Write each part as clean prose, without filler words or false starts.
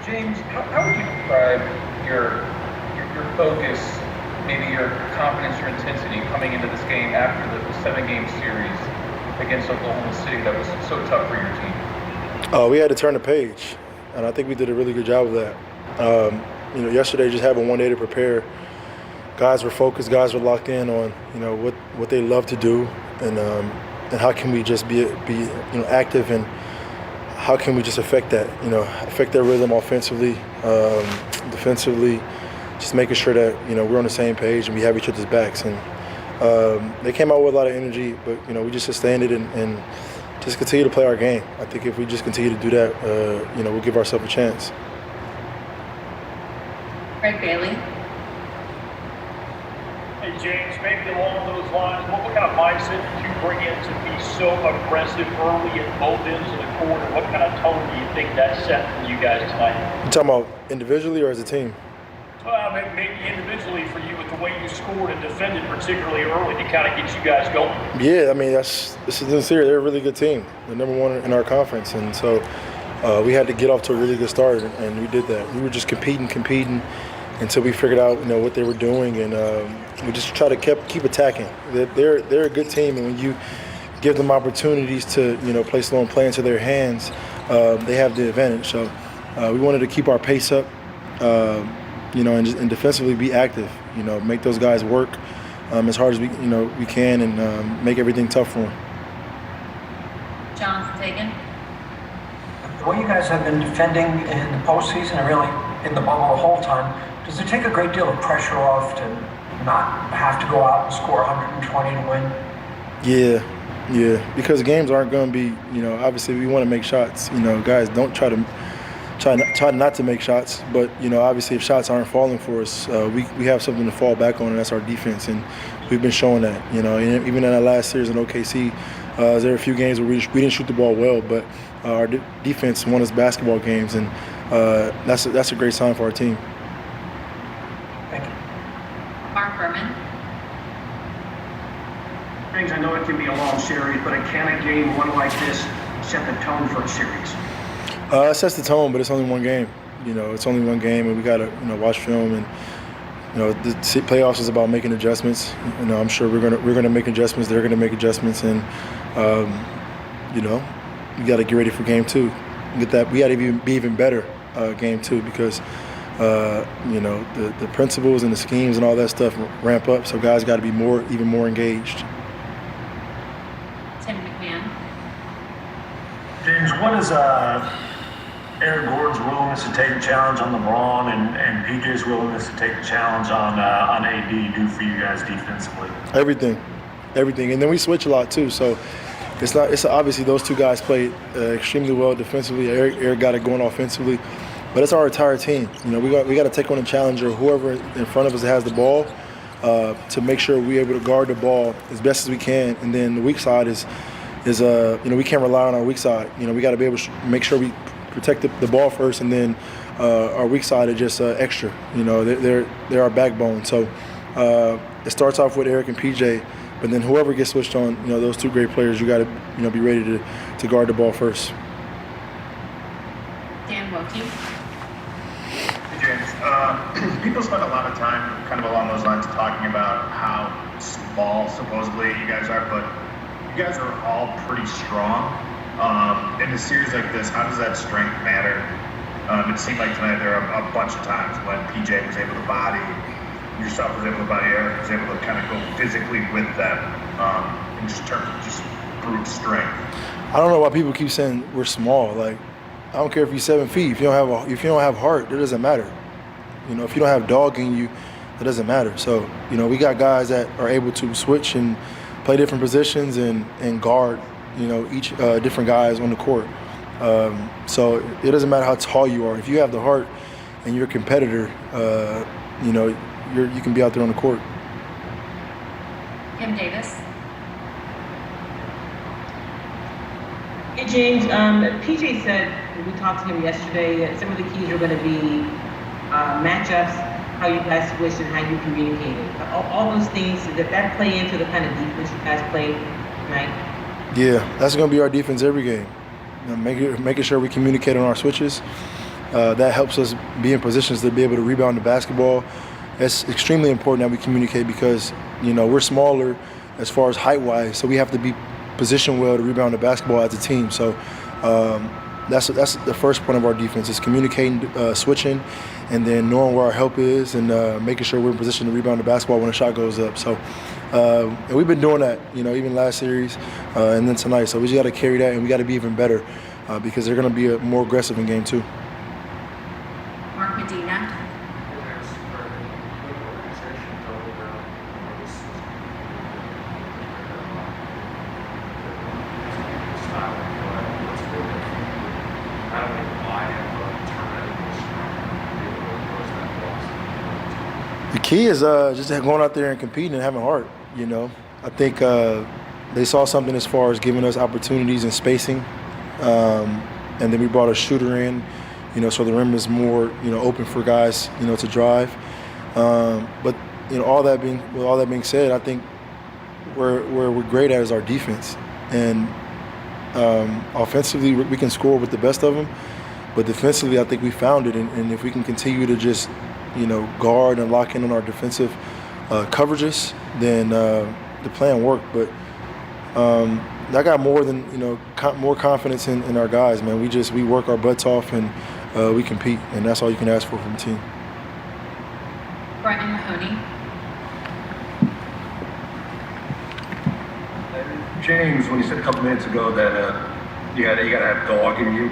James, how would you describe your focus, maybe your confidence, your intensity coming into this game after the 7-game series against Oklahoma City that was so tough for your team? We had to turn the page, and I think we did a really good job of that. Yesterday, just having one day to prepare, guys were focused, guys were locked in on what they love to do, and how can we just be active, and how can we just affect that, affect their rhythm offensively, defensively, just making sure that we're on the same page and we have each other's backs. And they came out with a lot of energy, but we just sustained it and just continue to play our game. I think if we just continue to do that, we'll give ourselves a chance. Greg Bailey. Hey, James, maybe along those lines, what kind of mindset did you bring in to be so aggressive early at both ends of the court, and what kind of tone do you think that set for you guys tonight? You talking about individually or as a team? Maybe individually for you with the way you scored and defended particularly early to kind of get you guys going. Yeah, I mean, this is sincere. They're a really good team. They're number one in our conference, and so we had to get off to a really good start, and we did that. We were just competing until we figured out what they were doing, and we just try to keep attacking. They're a good team, and when you give them opportunities to play slow and play into their hands, they have the advantage. So we wanted to keep our pace up. And defensively be active, make those guys work as hard as we can, and make everything tough for them. Jonathan Tagan. The way you guys have been defending in the postseason and really in the bubble the whole time, does it take a great deal of pressure off to not have to go out and score 120 to win? Yeah, because games aren't going to be, obviously we want to make shots. Guys don't try not to make shots, but obviously if shots aren't falling for us, we have something to fall back on, and that's our defense, and we've been showing that. And even in our last series in OKC, there were a few games where we didn't shoot the ball well, but our defense won us basketball games, and that's a great sign for our team. Thank you. Mark Berman. James, I know it can be a long series, but can a game one like this set the tone for a series? It sets the tone, but it's only one game. It's only one game, and we got to watch film. And the playoffs is about making adjustments. I'm sure we're gonna make adjustments. They're gonna make adjustments, and we got to get ready for game 2. Get that. We got to be even better game 2 because the principles and the schemes and all that stuff ramp up. So guys got to be even more engaged. Tim McMahon. James, what is Eric Gordon's willingness to take a challenge on LeBron and PJ's willingness to take a challenge on AD do for you guys defensively? Everything, and then we switch a lot too. So it's obviously those two guys played extremely well defensively. Eric got it going offensively, but it's our entire team. We got to take on a challenger, whoever in front of us that has the ball, to make sure we're able to guard the ball as best as we can. And then the weak side is we can't rely on our weak side. We got to be able to make sure we protect the ball first, and then our weak side is just extra. They're our backbone. So it starts off with Eric and PJ, but then whoever gets switched on, those two great players, you got to be ready to guard the ball first. Dan Wilkie. Hey James, people spend a lot of time kind of along those lines talking about how small supposedly you guys are, but you guys are all pretty strong. In a series like this, how does that strength matter? It seemed like tonight there were a bunch of times when PJ was able to body, yourself was able to body, Eric was able to kind of go physically with them in just terms of just brute strength. I don't know why people keep saying we're small. Like, I don't care if you're 7 feet. If you don't have heart, it doesn't matter. If you don't have dog in you, it doesn't matter. So we got guys that are able to switch and play different positions and guard each different guys on the court. So it doesn't matter how tall you are. If you have the heart and you're a competitor, you can be out there on the court. Kim Davis. Hey James, PJ said when we talked to him yesterday that some of the keys are going to be matchups, how you guys switch, and how you communicated. All those things that play into the kind of defense you guys play tonight. Yeah, that's going to be our defense every game. Making sure we communicate on our switches, that helps us be in positions to be able to rebound the basketball. It's extremely important that we communicate because, we're smaller as far as height-wise, so we have to be positioned well to rebound the basketball as a team. So that's the first point of our defense is communicating, switching, and then knowing where our help is and making sure we're in position to rebound the basketball when a shot goes up. So and we've been doing that, even last series and then tonight. So we just got to carry that, and we got to be even better because they're going to be more aggressive in game 2. Mark Medina. The key is just going out there and competing and having heart. I think they saw something as far as giving us opportunities and spacing, and then we brought a shooter in, so the rim is more open for guys to drive. But all that being said, I think where we're great at is our defense, and offensively we can score with the best of them, but defensively I think we found it, and if we can continue to just guard and lock in on our defensive coverages, then the plan worked. But I got more than more confidence in our guys, man. We work our butts off and we compete, and that's all you can ask for from the team. Brian Mahoney. James, when you said a couple minutes ago that you got to have dog in you,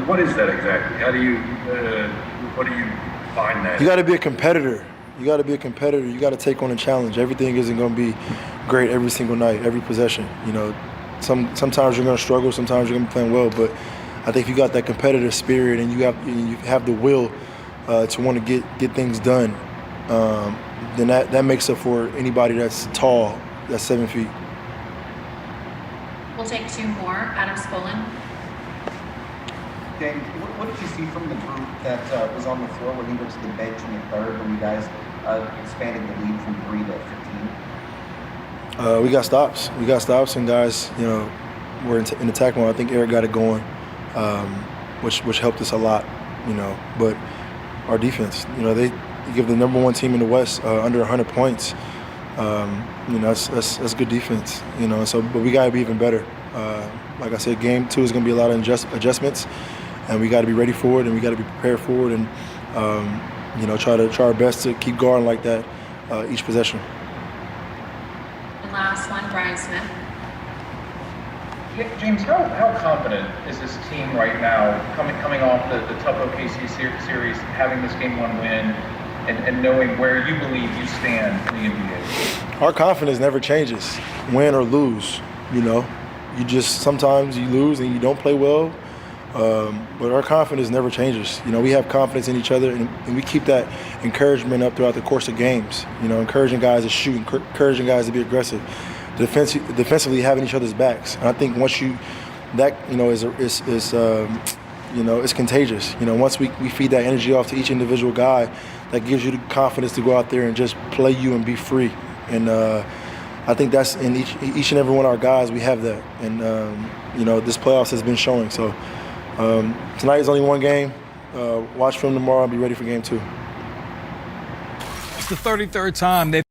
what is that exactly? How do you what do you find that? You got to be a competitor. You got to take on a challenge. Everything isn't going to be great every single night, every possession. Sometimes you're going to struggle, sometimes you're going to be playing well. But I think if you got that competitive spirit and you have the will to want to get things done, then that makes up for anybody that's tall, that's 7 feet. We'll take 2 more. Adam Spolin. James, what did you see from the group that was on the floor when he went to the bench in the third when you guys expanded the lead from 3 to 15? We got stops. And guys, were in attack mode. I think Eric got it going, which helped us a lot, But our defense, they give the number 1 team in the West under 100 points. That's good defense, but we got to be even better. Like I said, game 2 is going to be a lot of adjustments, and we got to be ready for it, and we got to be prepared for it, and try our best to keep guarding like that each possession. And last one, Brian Smith. James, how confident is this team right now, coming off the tough OKC series, having this game 1 win, and knowing where you believe you stand in the NBA? Our confidence never changes, win or lose. You just sometimes you lose and you don't play well, but our confidence never changes. We have confidence in each other, and we keep that encouragement up throughout the course of games. Encouraging guys to shoot, encouraging guys to be aggressive, defensively having each other's backs. And I think once it's contagious. Once we feed that energy off to each individual guy, that gives you the confidence to go out there and just play you and be free. And I think that's in each and every one of our guys. We have that, and this playoffs has been showing. So tonight is only 1 game. Watch film tomorrow and be ready for game 2. It's the 33rd time they've